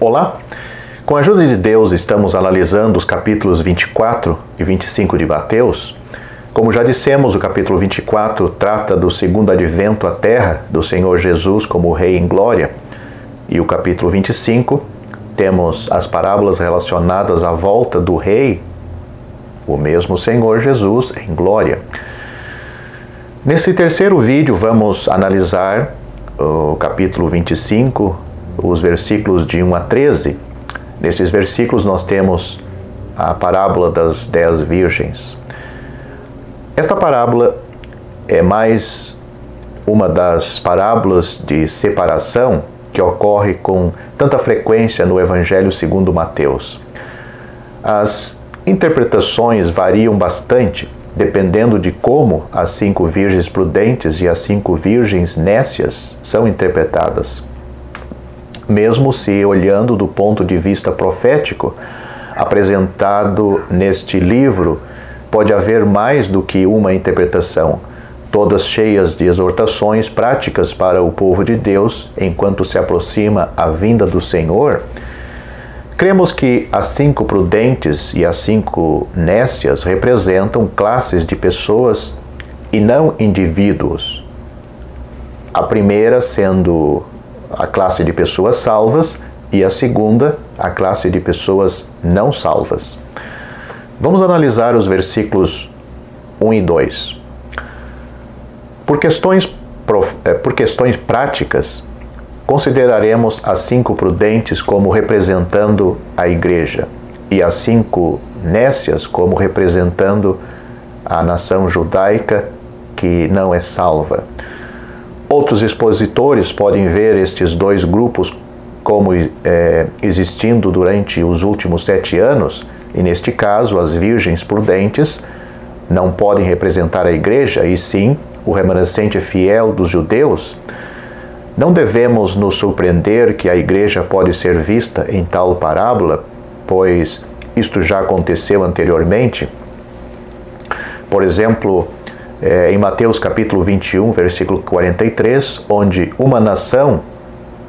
Olá! Com a ajuda de Deus, estamos analisando os capítulos 24 e 25 de Mateus. Como já dissemos, o capítulo 24 trata do segundo advento à terra do Senhor Jesus como Rei em glória. E o capítulo 25, temos as parábolas relacionadas à volta do Rei, o mesmo Senhor Jesus em glória. Nesse terceiro vídeo, vamos analisar o capítulo 25, os versículos de 1 a 13. Nesses versículos nós temos a parábola das 10 virgens. Esta parábola é mais uma das parábolas de separação que ocorre com tanta frequência no Evangelho segundo Mateus. As interpretações variam bastante, dependendo de como as 5 virgens prudentes e as 5 virgens nécias são interpretadas. Mesmo se olhando do ponto de vista profético, apresentado neste livro, pode haver mais do que uma interpretação, todas cheias de exortações práticas para o povo de Deus enquanto se aproxima a vinda do Senhor. Cremos que as 5 prudentes e as 5 nécias representam classes de pessoas e não indivíduos. A primeira sendo a classe de pessoas salvas e a segunda, a classe de pessoas não salvas. Vamos analisar os versículos 1 e 2. Por questões práticas, consideraremos as 5 prudentes como representando a igreja e as 5 nécias como representando a nação judaica que não é salva. Outros expositores podem ver estes dois grupos como existindo durante os últimos 7 anos, e neste caso as virgens prudentes não podem representar a igreja, e sim o remanescente fiel dos judeus. Não devemos nos surpreender que a igreja pode ser vista em tal parábola, pois isto já aconteceu anteriormente. Por exemplo, em Mateus capítulo 21, versículo 43, onde uma nação,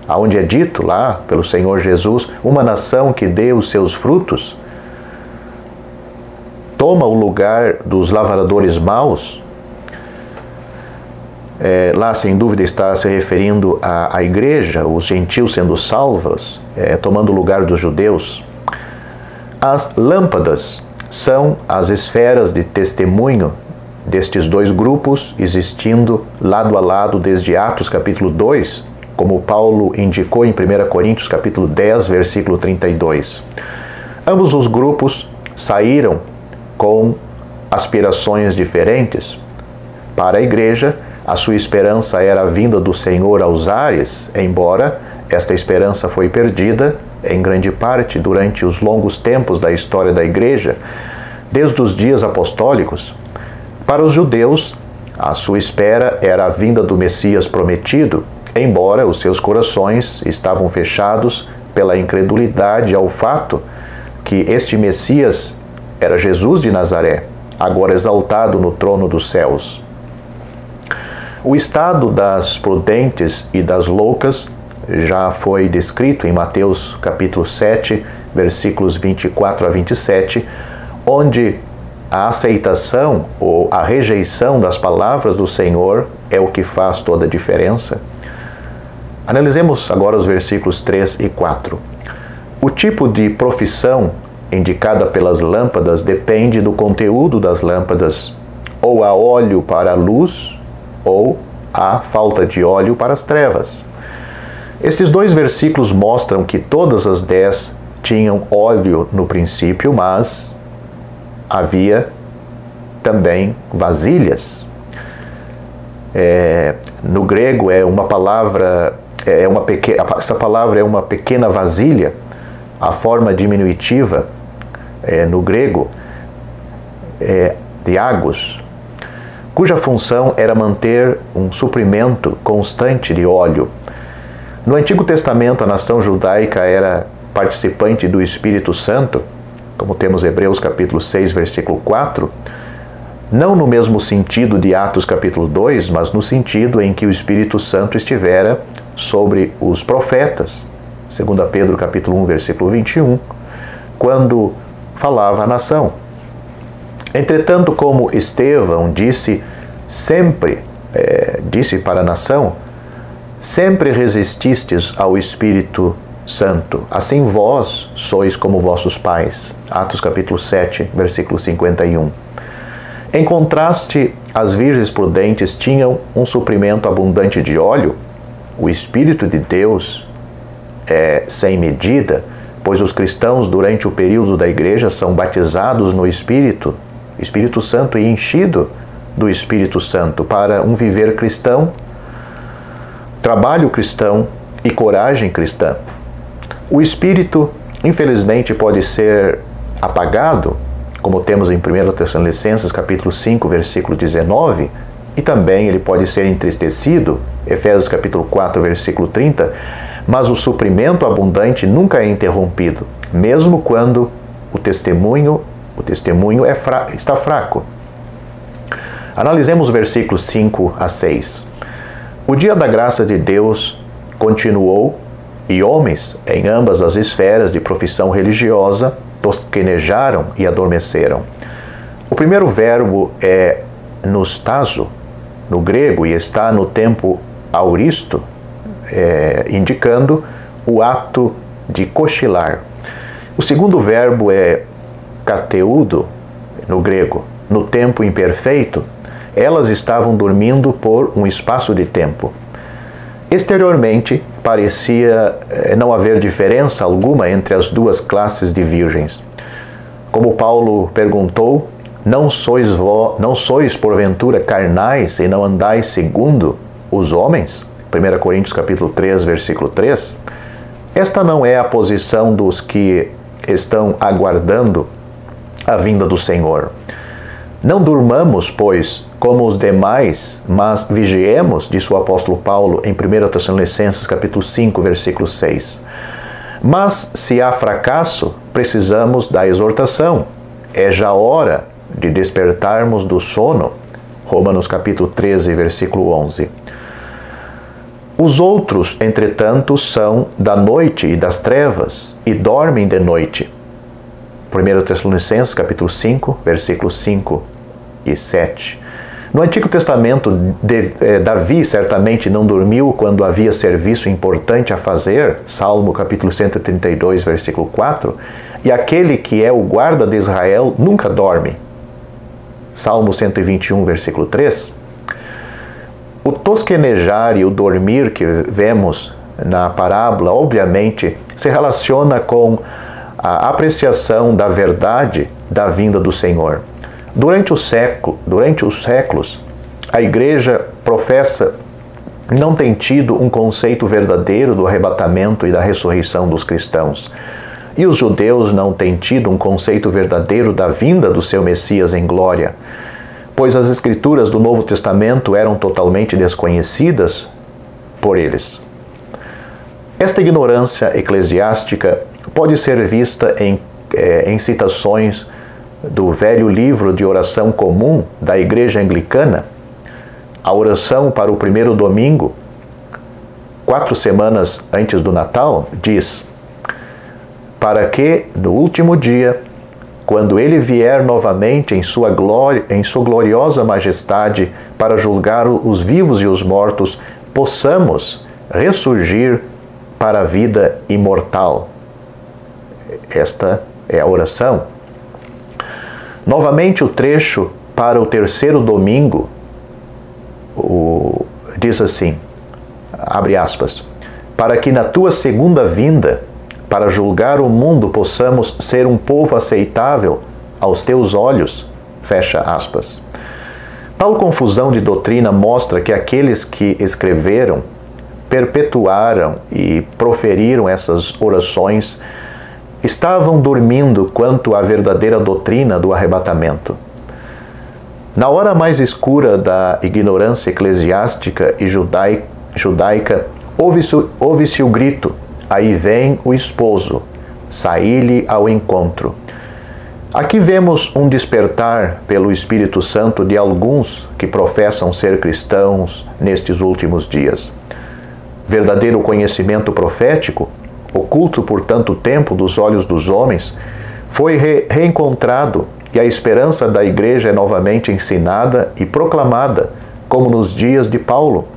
onde é dito lá pelo Senhor Jesus, uma nação que dê os seus frutos, toma o lugar dos lavradores maus. Lá, sem dúvida, está se referindo à igreja, os gentios sendo salvos, tomando o lugar dos judeus. As lâmpadas são as esferas de testemunho destes dois grupos, existindo lado a lado desde Atos capítulo 2, como Paulo indicou em 1 Coríntios capítulo 10, versículo 32. Ambos os grupos saíram com aspirações diferentes. Para a igreja, a sua esperança era a vinda do Senhor aos ares, embora esta esperança foi perdida, em grande parte, durante os longos tempos da história da igreja, desde os dias apostólicos. Para os judeus, a sua espera era a vinda do Messias prometido, embora os seus corações estavam fechados pela incredulidade ao fato que este Messias era Jesus de Nazaré, agora exaltado no trono dos céus. O estado das prudentes e das loucas já foi descrito em Mateus capítulo 7, versículos 24 a 27, onde a aceitação ou a rejeição das palavras do Senhor é o que faz toda a diferença. Analisemos agora os versículos 3 e 4. O tipo de profissão indicada pelas lâmpadas depende do conteúdo das lâmpadas, ou há óleo para a luz, ou há falta de óleo para as trevas. Estes 2 versículos mostram que todas as 10 tinham óleo no princípio, mas havia também vasilhas. No grego uma palavra, essa palavra é uma pequena vasilha, a forma diminutiva no grego diagos, cuja função era manter um suprimento constante de óleo. No Antigo Testamento, a nação judaica era participante do Espírito Santo, como temos Hebreus capítulo 6, versículo 4, não no mesmo sentido de Atos capítulo 2, mas no sentido em que o Espírito Santo estivera sobre os profetas, 2 Pedro capítulo 1, versículo 21, quando falava à nação. Entretanto, como Estevão disse para a nação, sempre resististes ao Espírito Santo, assim vós sois como vossos pais. Atos capítulo 7, versículo 51. Em contraste, as virgens prudentes tinham um suprimento abundante de óleo. O Espírito de Deus é sem medida, pois os cristãos, durante o período da igreja, são batizados no Espírito Santo e enchido do Espírito Santo para um viver cristão, trabalho cristão e coragem cristã. O Espírito, infelizmente, pode ser apagado, como temos em 1 Tessalonicenses capítulo 5, versículo 19, e também ele pode ser entristecido, Efésios capítulo 4, versículo 30, mas o suprimento abundante nunca é interrompido, mesmo quando o testemunho está fraco. Analisemos os versículos 5 a 6. O dia da graça de Deus continuou e homens em ambas as esferas de profissão religiosa tosquenejaram e adormeceram. O primeiro verbo é nostazo, no grego, e está no tempo auristo, indicando o ato de cochilar. O segundo verbo é kateudo, no grego, no tempo imperfeito. Elas estavam dormindo por um espaço de tempo. Exteriormente, parecia não haver diferença alguma entre as duas classes de virgens. Como Paulo perguntou, não sois porventura carnais e não andais segundo os homens? 1 Coríntios capítulo 3, versículo 3. Esta não é a posição dos que estão aguardando a vinda do Senhor. Não durmamos, pois, como os demais, mas vigiemos, disse o apóstolo Paulo em 1 Tessalonicenses capítulo 5, versículo 6. Mas, se há fracasso, precisamos da exortação. É já hora de despertarmos do sono. Romanos capítulo 13, versículo 11. Os outros, entretanto, são da noite e das trevas, e dormem de noite. 1 Tessalonicenses capítulo 5, versículos 5 e 7. No Antigo Testamento, Davi certamente não dormiu quando havia serviço importante a fazer, Salmo capítulo 132, versículo 4, e aquele que é o guarda de Israel nunca dorme, Salmo 121, versículo 3. O tosquenejar e o dormir que vemos na parábola, obviamente, se relaciona com a apreciação da verdade da vinda do Senhor. Durante os séculos, a Igreja professa não tem tido um conceito verdadeiro do arrebatamento e da ressurreição dos cristãos. E os judeus não têm tido um conceito verdadeiro da vinda do seu Messias em glória, pois as Escrituras do Novo Testamento eram totalmente desconhecidas por eles. Esta ignorância eclesiástica pode ser vista em citações do velho livro de oração comum da Igreja Anglicana. A oração para o primeiro domingo, 4 semanas antes do Natal, diz: para que, no último dia, quando ele vier novamente em sua gloriosa majestade para julgar os vivos e os mortos, possamos ressurgir para a vida imortal. Esta é a oração. Novamente, o trecho para o terceiro domingo diz assim, abre aspas, para que na tua segunda vinda, para julgar o mundo, possamos ser um povo aceitável aos teus olhos, fecha aspas. Tal confusão de doutrina mostra que aqueles que escreveram, perpetuaram e proferiram essas orações estavam dormindo quanto à verdadeira doutrina do arrebatamento. Na hora mais escura da ignorância eclesiástica e judaica, ouve-se o grito: aí vem o esposo, saí-lhe ao encontro. Aqui vemos um despertar pelo Espírito Santo de alguns que professam ser cristãos nestes últimos dias. Verdadeiro conhecimento profético oculto por tanto tempo dos olhos dos homens, foi reencontrado e a esperança da igreja é novamente ensinada e proclamada, como nos dias de Paulo.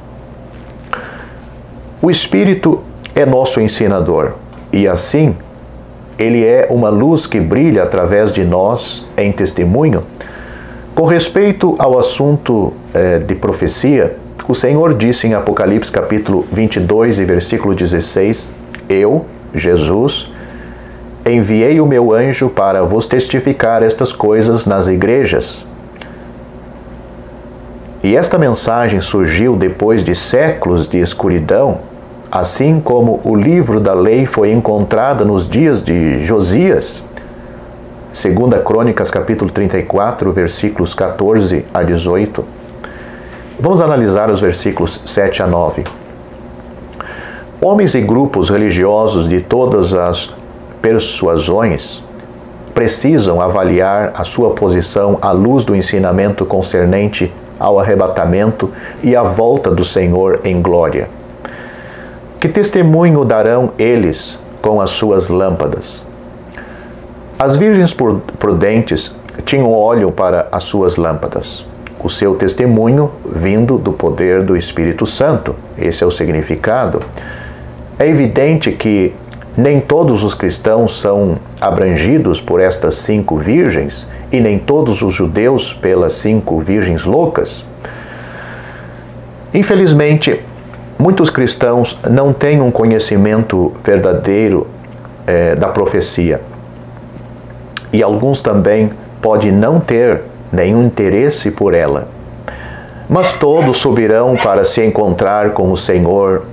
O Espírito é nosso ensinador e assim ele é uma luz que brilha através de nós em testemunho. Com respeito ao assunto de profecia, o Senhor disse em Apocalipse capítulo 22 e versículo 16, eu, Jesus, enviei o meu anjo para vos testificar estas coisas nas igrejas. E esta mensagem surgiu depois de séculos de escuridão, assim como o livro da lei foi encontrado nos dias de Josias. 2 Crônicas, capítulo 34, versículos 14 a 18. Vamos analisar os versículos 7 a 9. Homens e grupos religiosos de todas as persuasões precisam avaliar a sua posição à luz do ensinamento concernente ao arrebatamento e à volta do Senhor em glória. Que testemunho darão eles com as suas lâmpadas? As virgens prudentes tinham óleo para as suas lâmpadas. O seu testemunho vindo do poder do Espírito Santo. Esse é o significado. É evidente que nem todos os cristãos são abrangidos por estas 5 virgens e nem todos os judeus pelas 5 virgens loucas. Infelizmente, muitos cristãos não têm um conhecimento verdadeiro da profecia. E alguns também podem não ter nenhum interesse por ela. Mas todos subirão para se encontrar com o Senhor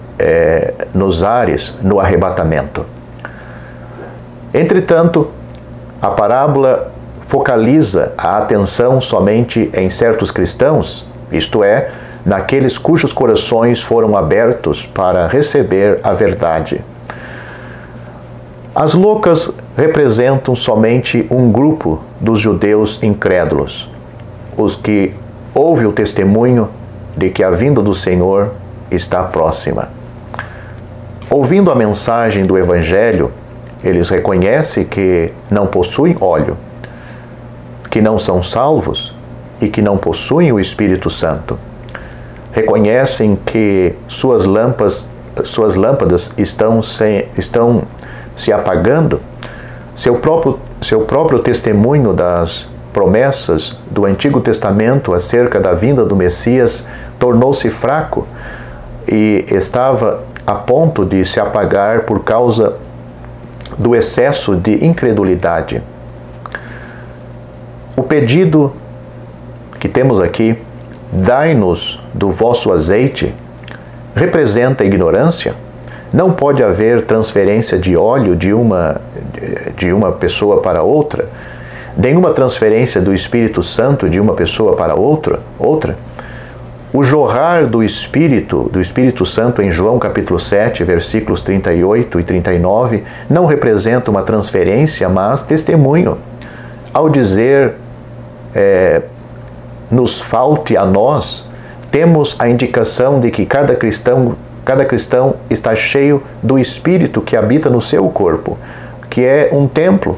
nos ares, no arrebatamento. Entretanto, a parábola focaliza a atenção somente em certos cristãos, isto é, naqueles cujos corações foram abertos para receber a verdade. As loucas representam somente um grupo dos judeus incrédulos, os que ouvem o testemunho de que a vinda do Senhor está próxima. Ouvindo a mensagem do Evangelho, eles reconhecem que não possuem óleo, que não são salvos e que não possuem o Espírito Santo. Reconhecem que suas lâmpadas estão se apagando. Seu próprio testemunho das promessas do Antigo Testamento acerca da vinda do Messias tornou-se fraco e estava a ponto de se apagar por causa do excesso de incredulidade. O pedido que temos aqui, dai-nos do vosso azeite, representa ignorância. Não pode haver transferência de óleo de uma pessoa para outra, nenhuma transferência do Espírito Santo de uma pessoa para outra. O jorrar do Espírito Santo em João capítulo 7, versículos 38 e 39, não representa uma transferência, mas testemunho. Ao dizer, nos falte a nós, temos a indicação de que cada cristão está cheio do Espírito que habita no seu corpo, que é um templo.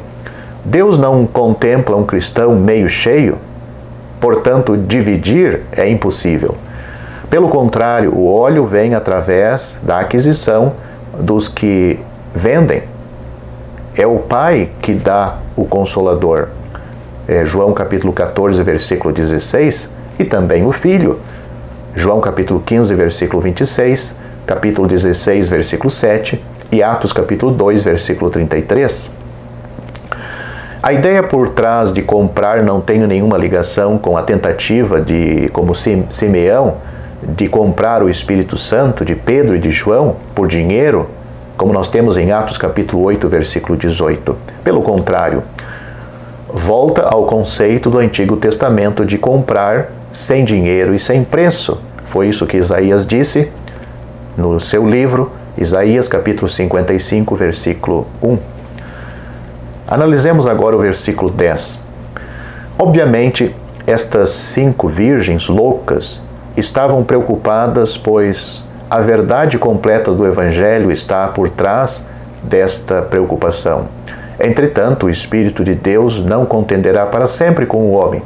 Deus não contempla um cristão meio cheio, portanto, dividir é impossível. Pelo contrário, o óleo vem através da aquisição dos que vendem. É o Pai que dá o Consolador. João capítulo 14, versículo 16, e também o Filho. João capítulo 15, versículo 26, capítulo 16, versículo 7 e Atos capítulo 2, versículo 33. A ideia por trás de comprar não tem nenhuma ligação com a tentativa de, como Simeão, de comprar o Espírito Santo de Pedro e de João por dinheiro, como nós temos em Atos capítulo 8, versículo 18. Pelo contrário, volta ao conceito do Antigo Testamento de comprar sem dinheiro e sem preço. Foi isso que Isaías disse no seu livro, Isaías capítulo 55, versículo 1. Analisemos agora o versículo 10. Obviamente, estas 5 virgens loucas estavam preocupadas, pois a verdade completa do Evangelho está por trás desta preocupação. Entretanto, o Espírito de Deus não contenderá para sempre com o homem,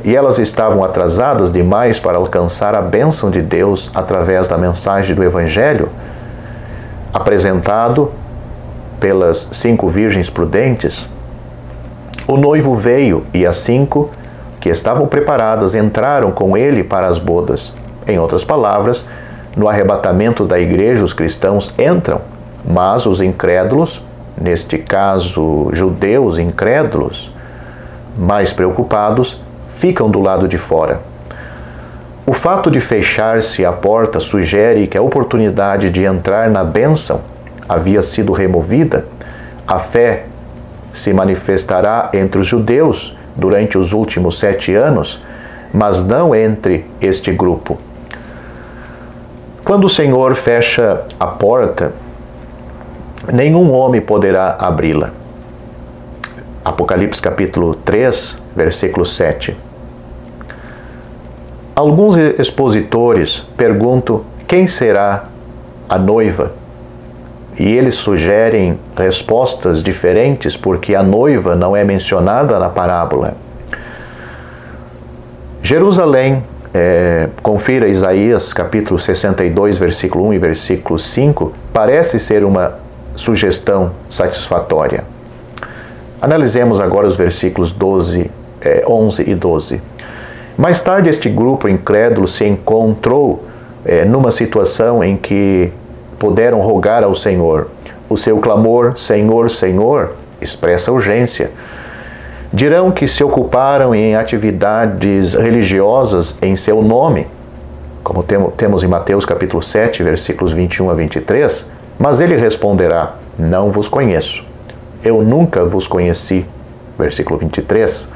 e elas estavam atrasadas demais para alcançar a bênção de Deus através da mensagem do Evangelho, apresentado pelas 5 virgens prudentes. O noivo veio e as 5 que estavam preparadas entraram com ele para as bodas. Em outras palavras, no arrebatamento da igreja, os cristãos entram, mas os incrédulos, neste caso judeus incrédulos, mais preocupados, ficam do lado de fora. O fato de fechar-se a porta sugere que a oportunidade de entrar na bênção havia sido removida. A fé se manifestará entre os judeus durante os últimos 7 anos, mas não entre este grupo. Quando o Senhor fecha a porta, nenhum homem poderá abri-la. Apocalipse capítulo 3, versículo 7. Alguns expositores perguntam quem será a noiva, e eles sugerem respostas diferentes porque a noiva não é mencionada na parábola. Jerusalém, confira Isaías capítulo 62, versículo 1 e versículo 5, parece ser uma sugestão satisfatória. Analisemos agora os versículos 11 e 12. Mais tarde, este grupo incrédulo se encontrou numa situação em que puderam rogar ao Senhor. O seu clamor, Senhor, Senhor, expressa urgência. Dirão que se ocuparam em atividades religiosas em seu nome, como temos em Mateus capítulo 7, versículos 21 a 23, mas ele responderá, não vos conheço. Eu nunca vos conheci. Versículo 23.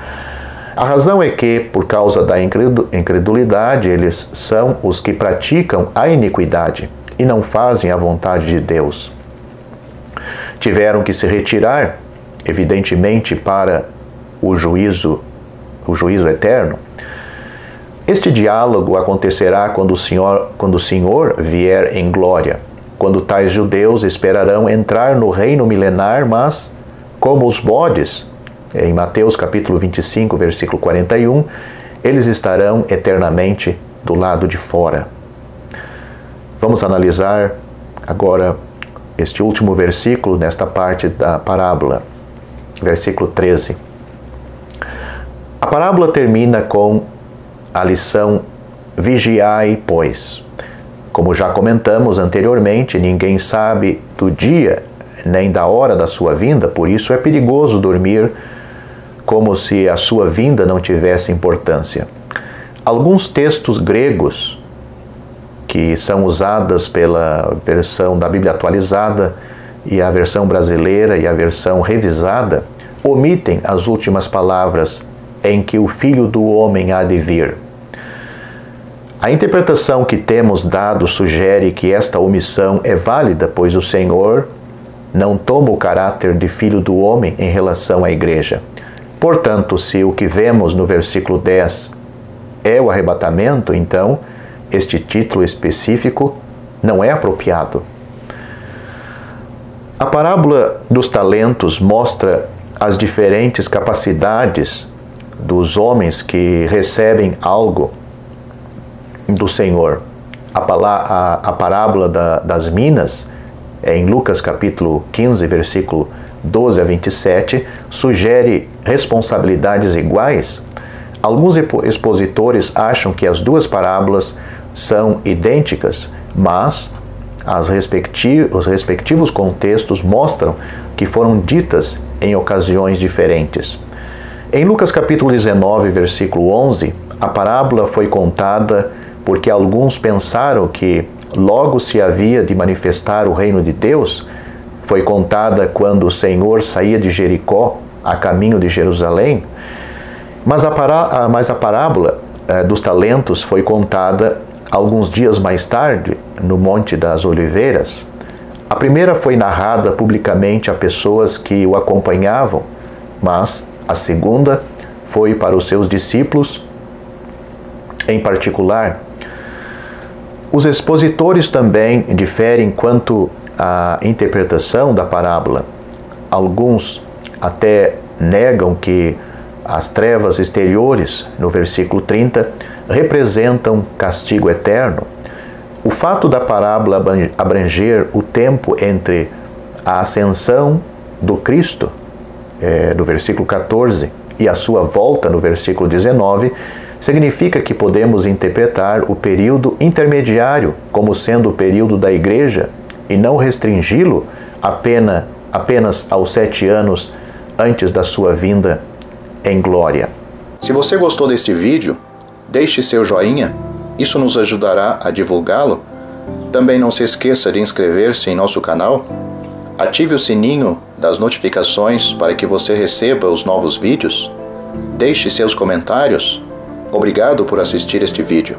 A razão é que, por causa da incredulidade, eles são os que praticam a iniquidade e não fazem a vontade de Deus. Tiveram que se retirar, evidentemente, para o juízo eterno. Este diálogo acontecerá quando o Senhor vier em glória, quando tais judeus esperarão entrar no reino milenar, mas, como os bodes, em Mateus capítulo 25, versículo 41, eles estarão eternamente do lado de fora. Vamos analisar agora este último versículo nesta parte da parábola, versículo 13. A parábola termina com a lição vigiai, pois. Como já comentamos anteriormente, ninguém sabe do dia nem da hora da sua vinda, por isso é perigoso dormir como se a sua vinda não tivesse importância. Alguns textos gregos que são usados pela versão da Bíblia atualizada e a versão brasileira e a versão revisada omitem as últimas palavras em que o Filho do Homem há de vir. A interpretação que temos dado sugere que esta omissão é válida, pois o Senhor não toma o caráter de Filho do Homem em relação à igreja. Portanto, se o que vemos no versículo 10 é o arrebatamento, então este título específico não é apropriado. A parábola dos talentos mostra as diferentes capacidades dos homens que recebem algo do Senhor. A parábola das minas, em Lucas capítulo 15, versículo 12 a 27, sugere responsabilidades iguais. Alguns expositores acham que as duas parábolas são idênticas, mas os respectivos contextos mostram que foram ditas em ocasiões diferentes. Em Lucas capítulo 19, versículo 11, a parábola foi contada porque alguns pensaram que logo se havia de manifestar o reino de Deus. Foi contada quando o Senhor saía de Jericó a caminho de Jerusalém. Mas a parábola dos talentos foi contada alguns dias mais tarde, no Monte das Oliveiras. A primeira foi narrada publicamente a pessoas que o acompanhavam, mas a segunda foi para os seus discípulos em particular. Os expositores também diferem quanto a interpretação da parábola. Alguns até negam que as trevas exteriores, no versículo 30, representam castigo eterno. O fato da parábola abranger o tempo entre a ascensão do Cristo, no versículo 14, e a sua volta, no versículo 19, significa que podemos interpretar o período intermediário como sendo o período da igreja e não restringi-lo apenas aos 7 anos antes da sua vinda em glória. Se você gostou deste vídeo, deixe seu joinha, isso nos ajudará a divulgá-lo. Também não se esqueça de inscrever-se em nosso canal, ative o sininho das notificações para que você receba os novos vídeos, deixe seus comentários. Obrigado por assistir este vídeo.